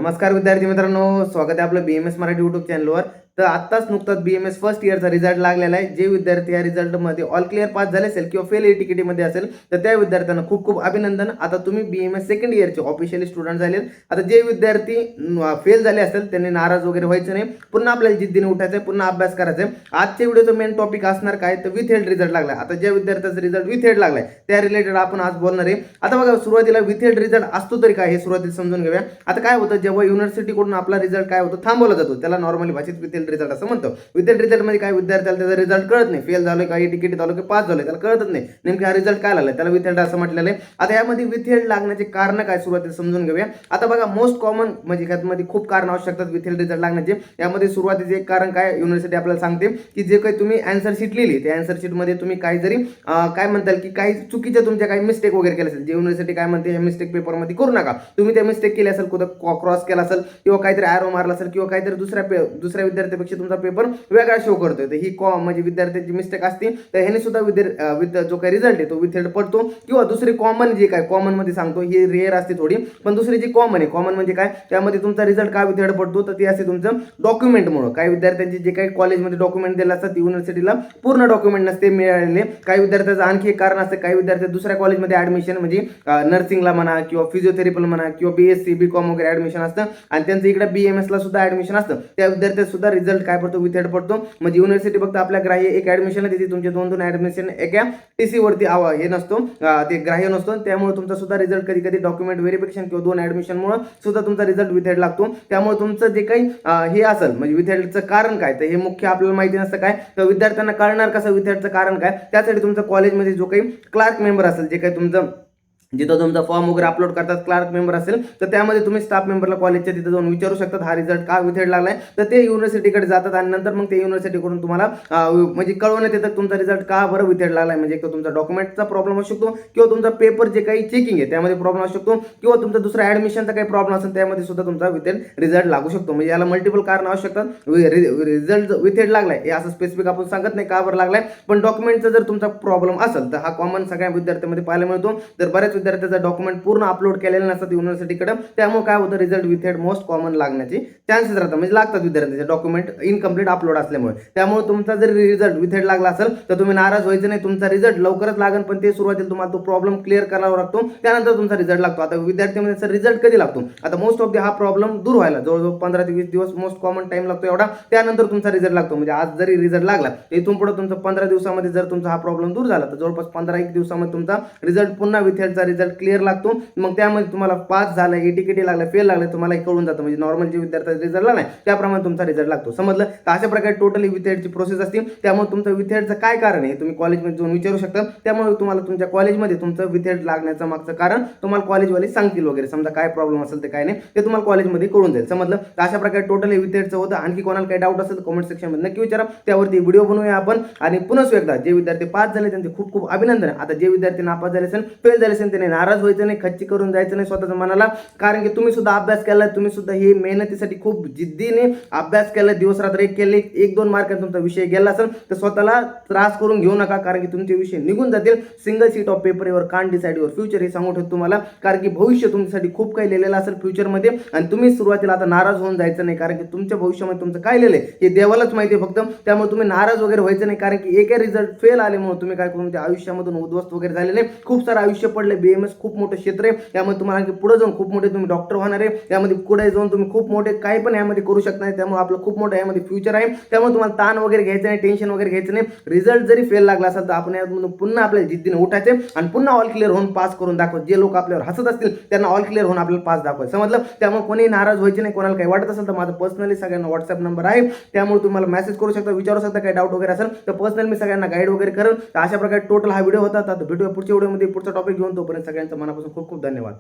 नमस्कार विद्यार्थी मित्रांनो, स्वागत आहे आपलं BMS मराठी YouTube चॅनलवर। तर आत्ताच नुकताच BMS फर्स्ट इयरचा रिझल्ट लागलेला आहे। जे विद्यार्थी या रिझल्टमध्ये ऑल क्लिअर पास झाले असेल किंवा फेल ATKT मध्ये असेल तर त्या विद्यार्थ्यांना खूप खूप अभिनंदन। आता तुम्ही BMS सेकंड इयरचे ऑफिशियली स्टुडंट झालेत। आता जे विद्यार्थी फेल झाले असेल त्यांनी नाराज वगैरे व्हायचं नाही, पुन्हा आपल्याला जिद्दीने उठायचं आहे, पुन्हा अभ्यास करायचा आहे। आजच्या व्हिडिओचा मेन टॉपिक असणार काय तर विथ हेड रिझल्ट लागला। आता ज्या विद्यार्थ्याचा रिझल्ट विथ हेड लागलाय त्या रिलेटेड आपण आज बोलणार आहे। आता बघा, सुरुवातीला विथ हेड रिझल्ट असतो तरी काय हे सुरुवातीला समजून घेऊया। आता काय होतं, जेव्हा युनिव्हर्सिटी कडून आपला रिझल्ट काय होतो थांबवला जातो, त्याला नॉर्मली भाषेत विथ हेड रिझल्ट असं म्हणतो। विथ हेड रिझल्ट मध्ये काय, विद्यार्थ्याला त्याचा रिझल्ट कळत नाही, फेल झालोय का ATKT झालो की पास झालोय त्याला कळतच नाही, नेमका हा रिझल्ट काय लागलाय, त्याला विथ हेड असं म्हटलेलं आहे। आता यामध्ये विथ हेड लागण्याचे कारण काय सुरुवातीला समजून घेऊया। आता बघा, मोस्ट कॉमन म्हणजे यामध्ये खूप कारण असू शकतात विथ हेड रिझल्ट लागण्याचे। यामध्ये सुरुवातीचे एक कारण काय, युनिव्हर्सिटी आपल्याला सांगते की जे काही तुम्ही आन्सर शीट लिहिली त्या आन्सर शीट मध्ये तुम्ही काही जरी काय म्हणताल की काही चुकीच्या तुमच्या काही मिस्टेक वगैरे केल्या असेल, जे युनिव्हर्सिटी काय म्हणते, मिस्टेक पेपर मध्ये करू नका, तुम्ही त्या मिस्टेक केली असेल, कुठं क्रॉस केला असेल किंवा काहीतरी ॲरो मारला असेल किंवा काहीतरी दुसऱ्या विद्यार्थ्यापेक्षा तुमचा पेपर वेगळा शो करतोय, तर ही म्हणजे विद्यार्थ्याची मिस्टेक असते, तर ह्याने सुद्धा जो काही रिझल्ट आहे तो विथ हेड पडतो। किंवा दुसरी कॉमन जे काय, कॉमन मध्ये सांगतो ही रेअर असते थोडी, पण दुसरी जी कॉमन आहे, कॉमन म्हणजे काय, त्यामध्ये तुमचा रिझल्ट का विथ हेड पडतो तर ते असते तुमचं डॉक्युमेंटमुळे। काही विद्यार्थ्यांचे जे काही कॉलेजमध्ये डॉक्युमेंट दिले असतात युनिव्हर्सिटीला पूर्ण डॉक्युमेंट नसते मिळालेले। काही विद्यार्थ्याचं आणखी एक कारण असतं, काही विद्यार्थी दुसऱ्या कॉलेजमध्ये ऍडमिशन म्हणजे नर्सिंगला म्हणा किंवा फिजिओथेरपीला म्हणा किंवा BSc BCom वगैरे ऍडमिशन असतं आणि त्यांचं इकडे BMS ला सुद्धा ऍडमिशन असतं, त्या विद्यार्थ्यात सुद्धा रिझल्ट काय पडतो विथ हेड पडतो। म्हणजे युनिव्हर्सिटी फक्त आपल्या ग्राह्य एक ऍडमिशन देते, तुमचे दोन ऍडमिशन एका TC वरती हे नसतो, ते ग्राह्य नसतो, त्यामुळे तुमचा सुद्धा रिझल्ट कधी कधी डॉक्युमेंट व्हेरिफिकेशन किंवा 2 ऍडमिशन मुळे सुद्धा तुमचा रिझल्ट विथ हेड लागतो। त्यामुळे तुमचं जे काही हे असेल म्हणजे विथ हेडचं कारण काय तर हे मुख्य आपल्याला माहिती नसतं काय, तर विद्यार्थ्यांना कळणार कसं विथ हेडचं कारण काय, त्यासाठी तुमच्या कॉलेजमध्ये जो काही क्लार्क मेंबर असेल, जे काही तुमचं जिथं तुमचा फॉर्म वगैरे अपलोड करतात क्लार्क मेंबर असेल, तर त्यामध्ये तुम्ही स्टाफ मेंबरला कॉलेजच्या तिथे जाऊन विचारू शकतात हा रिझल्ट का विथ हेड लागलाय, तर ते युनिव्हर्सिटीकडे जातात आणि नंतर मग ते युनिव्हर्सिटीकडून तुम्हाला म्हणजे कळवण्यात येतं तुमचा रिझल्ट का बरं विथ हेड लागलाय। म्हणजे एक तुमचा डॉक्युमेंटचा प्रॉब्लेम असू शकतो किंवा तुमचा पेपर जे काही चेकिंग आहे त्यामध्ये प्रॉब्लेम असू शकतो किंवा तुमचा दुसरा ऍडमिशनचा काही प्रॉब्लेम असेल त्यामध्ये सुद्धा तुमचा विथ हेड रिझल्ट लागू शकतो। म्हणजे याला मल्टिपल कारण असू शकतात। रिझल्ट विथ हेड लागलाय हे असं स्पेसिफिक आपण सांगत नाही का बरं लागलाय, पण डॉक्युमेंटचा जर तुमचा प्रॉब्लेम असेल तर हा कॉमन सगळ्या विद्यार्थ्यांमध्ये पाहायला मिळतो। तर बऱ्याच विद्यार्थ्याचा डॉक्युमेंट पूर्ण अपलोड केलेले नसतात युनिव्हर्सिटीकडे, त्यामुळे काय होतं result with head most common लागण्याचे चान्सेस राहतात, म्हणजे लागतात विद्यार्थ्यांचे डॉक्युमेंट इनकम्प्लीट अपलोड असल्यामुळे। त्यामुळे तुमचा जर रिझल्ट विथ हेड लागला असेल तर तुम्ही नाराज व्हायचं नाही, तुमचा रिझल्ट लवकरच लागेल, पण ते सुरुवातीला तुम्हाला तो प्रॉब्लेम क्लिअर करावा लागतो, त्यानंतर तुमचा रिझल्ट लागतो। आता विद्यार्थ्यांमध्ये रिझल्ट कधी लागतो, आता मोस्ट ऑफ हा प्रॉब्लेम दूर व्हायला जवळजवळ 15 ते 20 दिवस मोस्ट कॉमन टाइम लागतो एवढा, त्यानंतर तुमचा रिझल्ट लागतो। म्हणजे आज जरी रिझल्ट लागला इथून पुढे तुमचा 15 दिवसामध्ये जर तुमचा हा प्रॉब्लेम दूर झाला तर जवळपास 15-1 दिवसामध्ये तुमचा रिझल्ट पुन्हा विथ हेडचा रिझल्ट क्लिअर लागतो। मग त्यामध्ये तुम्हाला पास झाला, ATKT लागला, फेल लागला, तुम्हाला कळून जातं, म्हणजे नॉर्मल जे विद्यार्थ्याचा रिझल्ट लागला त्याप्रमाणे तुमचा रिझल्ट लागतो, समजलं। तर अशा प्रकारे टोटली विथ हेडची प्रोसेस असते। त्यामुळे तुमचं विथ हेडचं काय कारण आहे तुम्ही कॉलेजमध्ये जाऊन विचारू शकता। त्यामुळे तुम्हाला तुमच्या कॉलेजमध्ये तुमचं विथ हेड लागण्याचं मागचं कारण तुम्हाला कॉलेजवाले सांगतील वगैरे, समजा काय प्रॉब्लेम असेल ते काय नाही ते तुम्हाला कॉलेजमध्ये कळून जाईल, समजलं। तर अशा प्रकारे टोटली विथ हेडचं होतं। आणखी कोणाला काही डाऊट असेल तर कमेंट सेक्शनमध्ये नक्की विचारा, त्यावरती व्हिडिओ बनवूया आपण। आणि पुन्हा एकदा जे विद्यार्थी पास झाले त्यांचे खूप खूप अभिनंदन। आता जे विद्यार्थी नापास झाले असेल, फेल झाले असेल, त्यांनी नाराज व्हायचं नाही, खच्ची करून जायचं नाही स्वतःच्या मनाला, कारण की तुम्ही सुद्धा अभ्यास केला, तुम्ही सुद्धा हे मेहनतीसाठी खूप जिद्दीने अभ्यास केला, दिवस रात्र एक केले, 1-2 मार्क तुमचा विषय गेला असेल तर स्वतःला त्रास करून घेऊ नका, कारण की तुमचे विषय निघून जातील। Single seat of paper your can't decide your future हे सांगू ठेवतो तुम्हाला, कारण की भविष्य तुमच्यासाठी खूप काही लिहिलेलं असेल फ्युचरमध्ये आणि तुम्ही सुरुवातीला आता नाराज होऊन जायचं नाही, कारण की तुमच्या भविष्यामध्ये तुमचं काय लिहिलंय हे देवालाच माहिती आहे फक्त। त्यामुळे तुम्ही नाराज वगैरे व्हायचं नाही, कारण की एका रिझल्ट फेल आल्यामुळे तुम्ही काय करून त्या आयुष्यामधून उद्ध्वस्त वगैरे झालेले, खूप सारं आयुष्य पडले। BMS खूप मोठं क्षेत्र आहे, त्यामुळे तुम्हाला पुढे जाऊन खूप मोठे तुम्ही डॉक्टर होणार आहे, यामध्ये पुढे जाऊन तुम्ही खूप मोठे काही पण यामध्ये करू शकता, त्यामुळे आपलं खूप मोठं यामध्ये फ्युचर आहे। त्यामुळे तुम्हाला ताण वगैरे घ्यायचं नाही, टेन्शन वगैरे घ्यायचं नाही। रिझल्ट जरी फेल लागला असेल तर आपण यामधून पुन्हा आपल्या जिद्दीने उठायचे आणि पुन्हा ऑल क्लिअर होऊन पास करून दाखवायचं। जे लोक आपल्यावर हसत असतील त्यांना ऑल क्लिअर होऊन आपल्याला पास दाखवायचं, समजलं। त्यामुळे कोणी नाराज व्हायचे नाही। कोणाला काही वाटत असेल तर माझा पर्सनली सगळ्यांना व्हॉट्सअप नंबर आहे, त्यामुळे तुम्हाला मेसेज करू शकता, विचारू शकता, काही डाऊट वगैरे असेल तर पर्सनली मी सगळ्यांना गाईड वगैरे करेन। तर अशा प्रकारे टोटल हा व्हिडिओ होता। तर भेटूया पुढच्या व्हिडिओमध्ये पुढचा टॉपिक घेऊन, तोपर्यंत सगळ्यांचं मनापासून खूप खूप धन्यवाद।